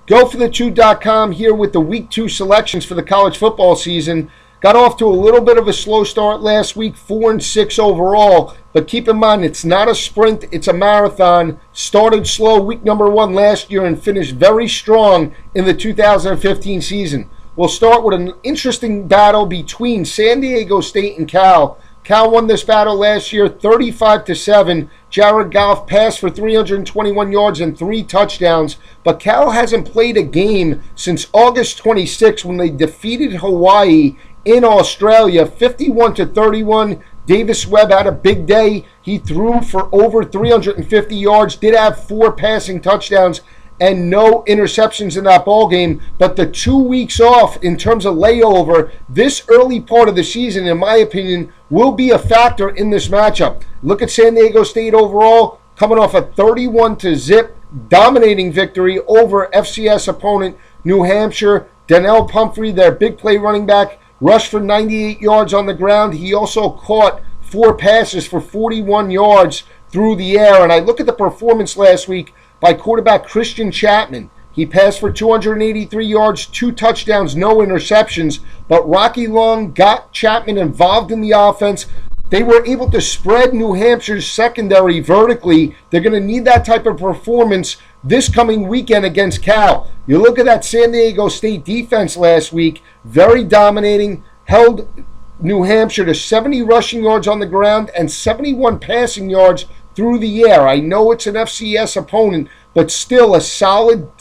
GoForThe2.com here with the Week 2 selections for the college football season. Got off to a little bit of a slow start last week, 4-6 overall. But keep in mind, it's not a sprint, it's a marathon. Started slow week number 1 last year and finished very strong in the 2015 season. We'll start with an interesting battle between San Diego State and Cal. Cal won this battle last year 35-7. Jared Goff passed for 321 yards and 3 touchdowns. But Cal hasn't played a game since August 26 when they defeated Hawaii in Australia 51-31. Davis Webb had a big day. He threw for over 350 yards, did have 4 passing touchdowns and no interceptions in that ball game. But the 2 weeks off in terms of layover, this early part of the season, in my opinion, will be a factor in this matchup. Look at San Diego State overall, coming off a 31-0 dominating victory over FCS opponent New Hampshire. Donnell Pumphrey, their big play running back, rushed for 98 yards on the ground. He also caught 4 passes for 41 yards through the air. And I look at the performance last week by quarterback Christian Chapman. He passed for 283 yards, 2 touchdowns, no interceptions. But Rocky Long got Chapman involved in the offense. They were able to spread New Hampshire's secondary vertically. They're going to need that type of performance this coming weekend against Cal. You look at that San Diego State defense last week, very dominating, held New Hampshire to 70 rushing yards on the ground and 71 passing yards through the air. I know it's an FCS opponent, but still a solid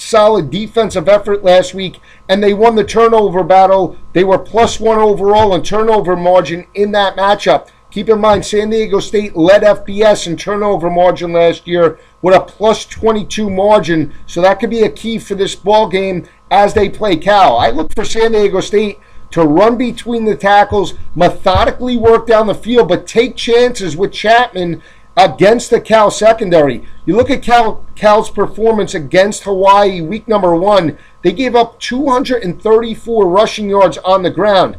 defensive effort last week, and they won the turnover battle. They were +1 overall in turnover margin in that matchup. Keep in mind, San Diego State led FBS in turnover margin last year with a +22 margin, so that could be a key for this ball game as they play Cal. I look for San Diego State to run between the tackles, methodically work down the field, but take chances with Chapman against the Cal secondary. You look at Cal's performance against Hawaii week number 1, they gave up 234 rushing yards on the ground.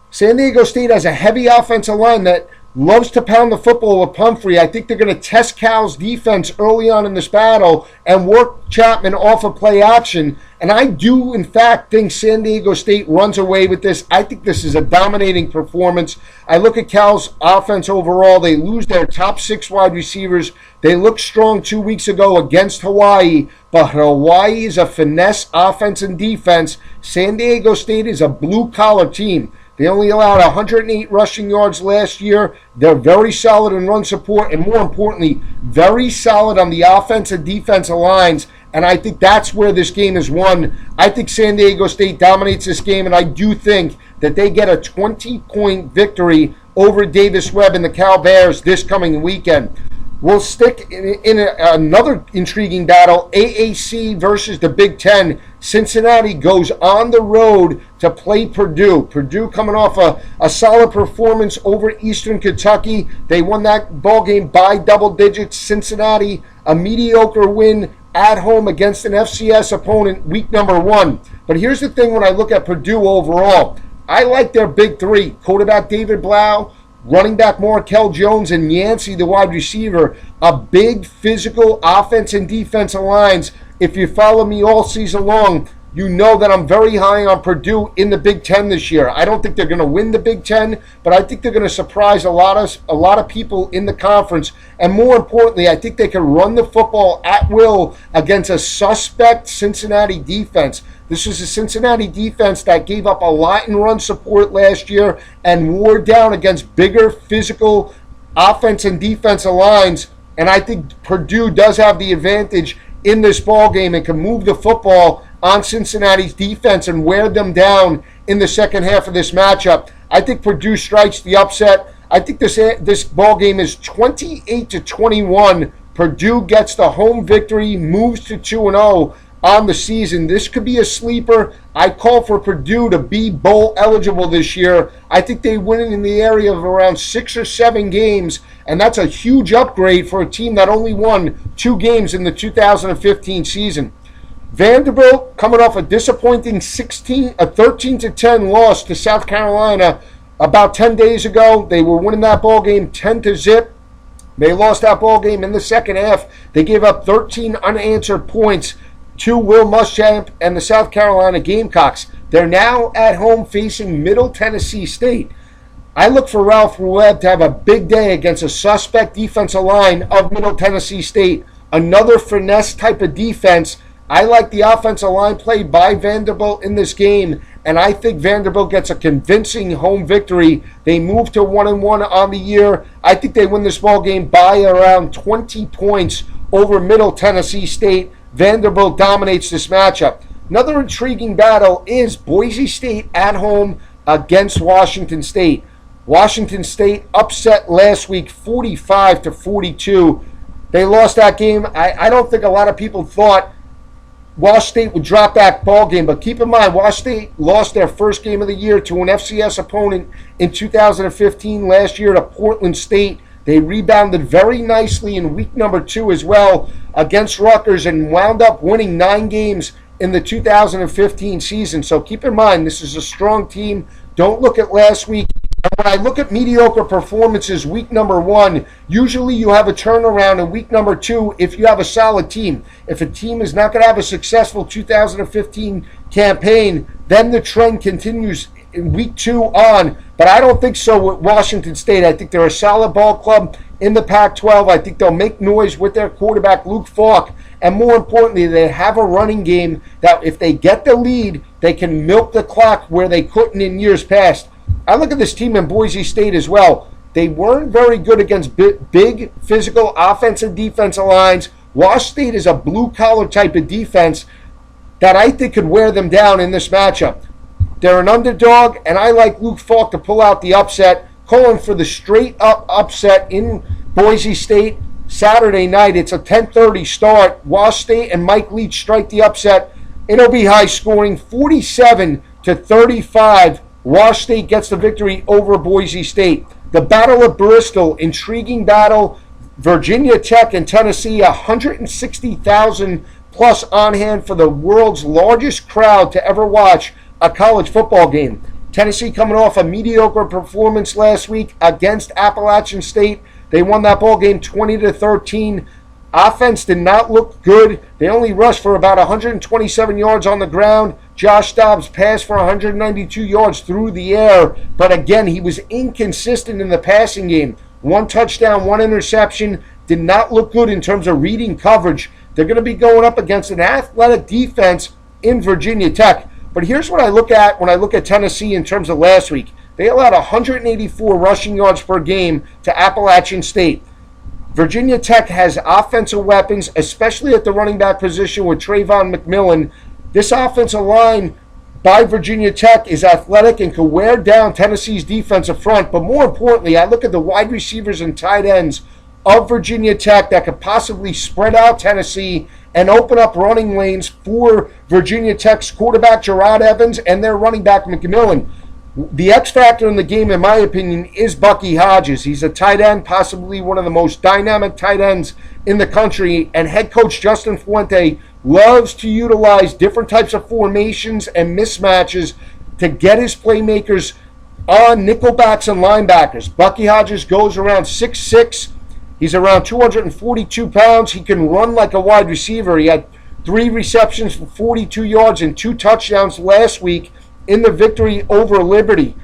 San Diego State has a heavy offensive line that loves to pound the football with Pumphrey. I think they're going to test Cal's defense early on in this battle and work Chapman off of play action. And I do, in fact, think San Diego State runs away with this. I think this is a dominating performance. I look at Cal's offense overall. They lose their top 6 wide receivers. They looked strong 2 weeks ago against Hawaii, but Hawaii is a finesse offense and defense. San Diego State is a blue-collar team. They only allowed 108 rushing yards last year. They're very solid in run support and, more importantly, very solid on the offense and defensive lines. And I think that's where this game is won. I think San Diego State dominates this game, and I do think that they get a 20-point victory over Davis Webb and the Cal Bears this coming weekend. We'll stick in another intriguing battle, AAC versus the Big Ten. Cincinnati goes on the road to play Purdue. Purdue coming off a solid performance over Eastern Kentucky. They won that ball game by double digits. Cincinnati, a mediocre win at home against an FCS opponent week number 1. But here's the thing when I look at Purdue overall. I like their big 3. Quarterback David Blau, running back Markel Jones, and Yancey, the wide receiver. A big physical offense and defensive lines. If you follow me all season long, you know that I'm very high on Purdue in the Big Ten this year. I don't think they're going to win the Big Ten, but I think they're going to surprise a lot of people in the conference. And more importantly, I think they can run the football at will against a suspect Cincinnati defense. This is a Cincinnati defense that gave up a lot in run support last year and wore down against bigger physical offense and defensive lines. And I think Purdue does have the advantage in this ball game and can move the football on Cincinnati's defense and wear them down in the second half of this matchup. I think Purdue strikes the upset. I think this ball game is 28-21. Purdue gets the home victory, moves to 2-0 on the season. This could be a sleeper. I call for Purdue to be bowl eligible this year. I think they win it in the area of around 6 or 7 games, and that's a huge upgrade for a team that only won 2 games in the 2015 season. Vanderbilt coming off a disappointing 13-10 loss to South Carolina about 10 days ago. They were winning that ball game 10-0. They lost that ball game in the second half. They gave up 13 unanswered points. to Will Muschamp and the South Carolina Gamecocks. They're now at home facing Middle Tennessee State. I look for Ralph Rueb to have a big day against a suspect defensive line of Middle Tennessee State. Another finesse type of defense. I like the offensive line play by Vanderbilt in this game, and I think Vanderbilt gets a convincing home victory. They move to 1-1 on the year. I think they win this ball game by around 20 points over Middle Tennessee State. Vanderbilt dominates this matchup. Another intriguing battle is Boise State at home against Washington State. Washington State upset last week 45-42. They lost that game. I don't think a lot of people thought Wash State would drop that ball game, but keep in mind, Wash State lost their first game of the year to an FCS opponent in 2015 last year to Portland State. They rebounded very nicely in week number 2 as well against Rutgers and wound up winning 9 games in the 2015 season. So keep in mind, this is a strong team. Don't look at last week. When I look at mediocre performances week number 1, usually you have a turnaround in week number 2 if you have a solid team. If a team is not going to have a successful 2015 campaign, then the trend continues in week 2 on. But I don't think so with Washington State. I think they're a solid ball club in the Pac-12. I think they'll make noise with their quarterback, Luke Falk. And more importantly, they have a running game that if they get the lead, they can milk the clock where they couldn't in years past. I look at this team in Boise State as well. They weren't very good against big physical offensive defensive lines. Wash State is a blue-collar type of defense that I think could wear them down in this matchup. They're an underdog, and I like Luke Falk to pull out the upset, calling for the straight-up upset in Boise State Saturday night. It's a 10:30 start. Wash State and Mike Leach strike the upset. It'll be high-scoring, 47-35. Wash State gets the victory over Boise State. The Battle of Bristol, intriguing battle. Virginia Tech and Tennessee, 160,000 plus on hand for the world's largest crowd to ever watch a college football game. Tennessee coming off a mediocre performance last week against Appalachian State. They won that ball game 20-13. Offense did not look good. They only rushed for about 127 yards on the ground. Josh Dobbs passed for 192 yards through the air. But again, he was inconsistent in the passing game. 1 touchdown, 1 interception. Did not look good in terms of reading coverage. They're going to be going up against an athletic defense in Virginia Tech. But here's what I look at when I look at Tennessee in terms of last week. They allowed 184 rushing yards per game to Appalachian State. Virginia Tech has offensive weapons, especially at the running back position with Trayvon McMillan. This offensive line by Virginia Tech is athletic and can wear down Tennessee's defensive front. But more importantly, I look at the wide receivers and tight ends of Virginia Tech that could possibly spread out Tennessee and open up running lanes for Virginia Tech's quarterback, Gerard Evans, and their running back, McMillan. The X factor in the game, in my opinion, is Bucky Hodges. He's a tight end, possibly one of the most dynamic tight ends in the country, and head coach Justin Fuente loves to utilize different types of formations and mismatches to get his playmakers on nickelbacks and linebackers. Bucky Hodges goes around 6'6". He's around 242 pounds. He can run like a wide receiver. He had 3 receptions for 42 yards and 2 touchdowns last week in the victory over Liberty.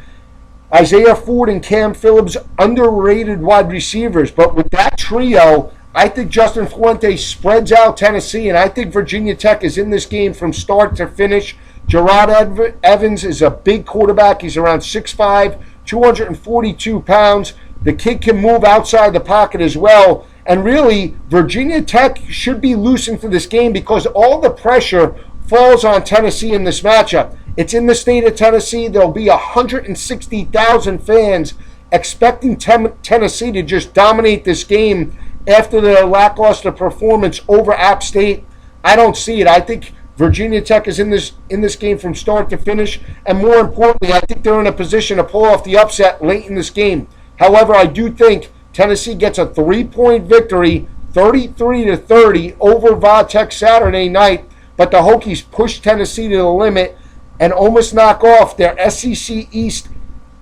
Isaiah Ford and Cam Phillips, underrated wide receivers. But with that trio, I think Justin Fuente spreads out Tennessee, and I think Virginia Tech is in this game from start to finish. Gerard Evans is a big quarterback. He's around 6'5", 242 pounds. The kid can move outside the pocket as well. And really, Virginia Tech should be loosened for this game because all the pressure falls on Tennessee in this matchup. It's in the state of Tennessee. There'll be 160,000 fans expecting Tennessee to just dominate this game after their lackluster performance over App State. I don't see it. I think Virginia Tech is in this game from start to finish. And more importantly, I think they're in a position to pull off the upset late in this game. However, I do think Tennessee gets a 3-point victory, 33-30 over Va Tech Saturday night. But the Hokies push Tennessee to the limit and almost knock off their SEC East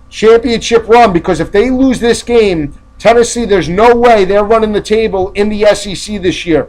championship run, because if they lose this game, Tennessee, there's no way they're running the table in the SEC this year.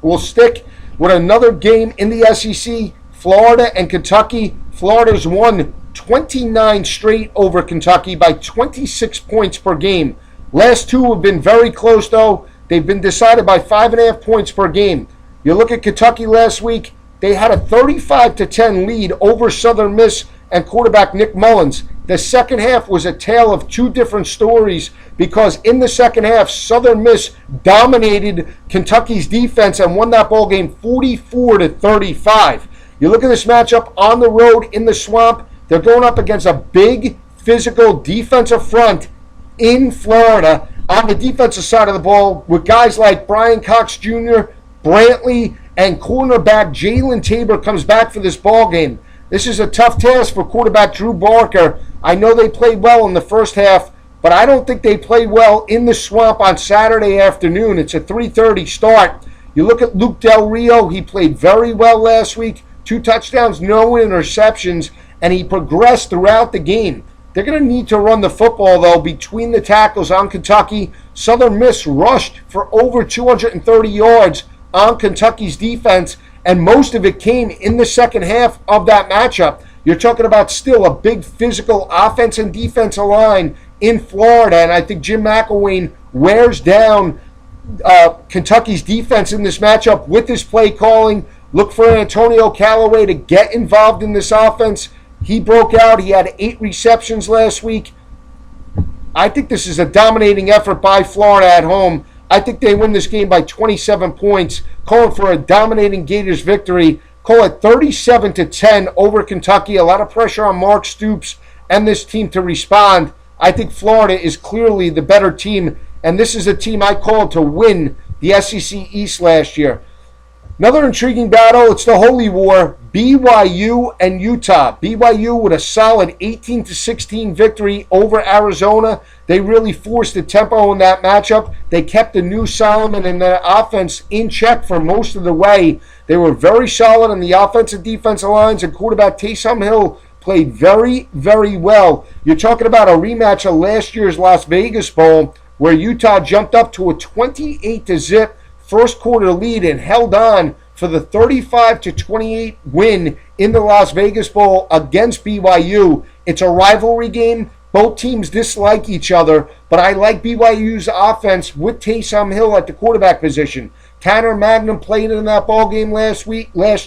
We'll stick with another game in the SEC, Florida and Kentucky. Florida's won 29 straight over Kentucky by 26 points per game. Last two have been very close, though. They've been decided by 5.5 points per game. You look at Kentucky last week, they had a 35-10 lead over Southern Miss and quarterback Nick Mullins. The second half was a tale of two different stories because in the second half, Southern Miss dominated Kentucky's defense and won that ball game 44-35. You look at this matchup on the road in the Swamp, they're going up against a big physical defensive front in Florida on the defensive side of the ball with guys like Brian Cox Jr., Brantley, and cornerback Jalen Tabor comes back for this ball game. This is a tough task for quarterback Drew Barker. I know they played well in the first half, but I don't think they played well in the Swamp on Saturday afternoon. It's a 3:30 start. You look at Luke Del Rio. He played very well last week. 2 touchdowns, no interceptions, and he progressed throughout the game. They're going to need to run the football, though, between the tackles on Kentucky. Southern Miss rushed for over 230 yards on Kentucky's defense, and most of it came in the second half of that matchup. You're talking about still a big physical offense and defensive line in Florida, and I think Jim McElwain wears down Kentucky's defense in this matchup with his play calling. Look for Antonio Callaway to get involved in this offense. He broke out. He had 8 receptions last week. I think this is a dominating effort by Florida at home. I think they win this game by 27 points, calling for a dominating Gators victory. Call it 37-10 over Kentucky. A lot of pressure on Mark Stoops and this team to respond. I think Florida is clearly the better team, and this is a team I called to win the SEC East last year. Another intriguing battle, it's the Holy War, BYU and Utah. BYU with a solid 18-16 victory over Arizona. They really forced the tempo in that matchup. They kept the new Solomon and their offense in check for most of the way. They were very solid on the offensive defensive lines, and quarterback Taysom Hill played very, very well. You're talking about a rematch of last year's Las Vegas Bowl where Utah jumped up to a 28-0 first quarter lead and held on for the 35-28 win in the Las Vegas Bowl against BYU. It's a rivalry game. Both teams dislike each other, but I like BYU's offense with Taysom Hill at the quarterback position. Tanner Magnum played in that ball game last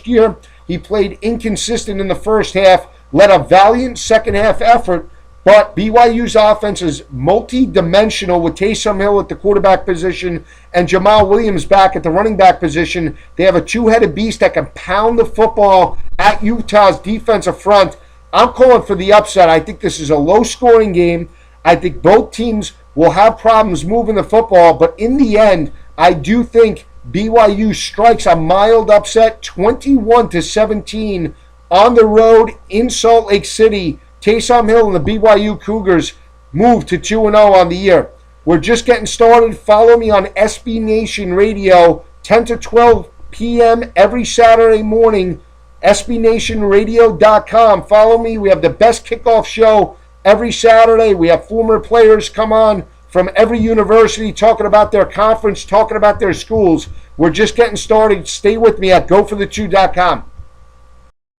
year. He played inconsistent in the first half, led a valiant second half effort, but BYU's offense is multi-dimensional with Taysom Hill at the quarterback position and Jamal Williams back at the running back position. They have a two-headed beast that can pound the football at Utah's defensive front. I'm calling for the upset. I think this is a low-scoring game. I think both teams will have problems moving the football, but in the end, I do think BYU strikes a mild upset, 21-17 on the road in Salt Lake City. Taysom Hill and the BYU Cougars move to 2-0 on the year. We're just getting started. Follow me on SB Nation Radio, 10 to 12 p.m. every Saturday morning, SBNationRadio.com. Follow me. We have the best kickoff show every Saturday. We have former players come on from every university talking about their conference, talking about their schools. We're just getting started. Stay with me at GoForThe2.com.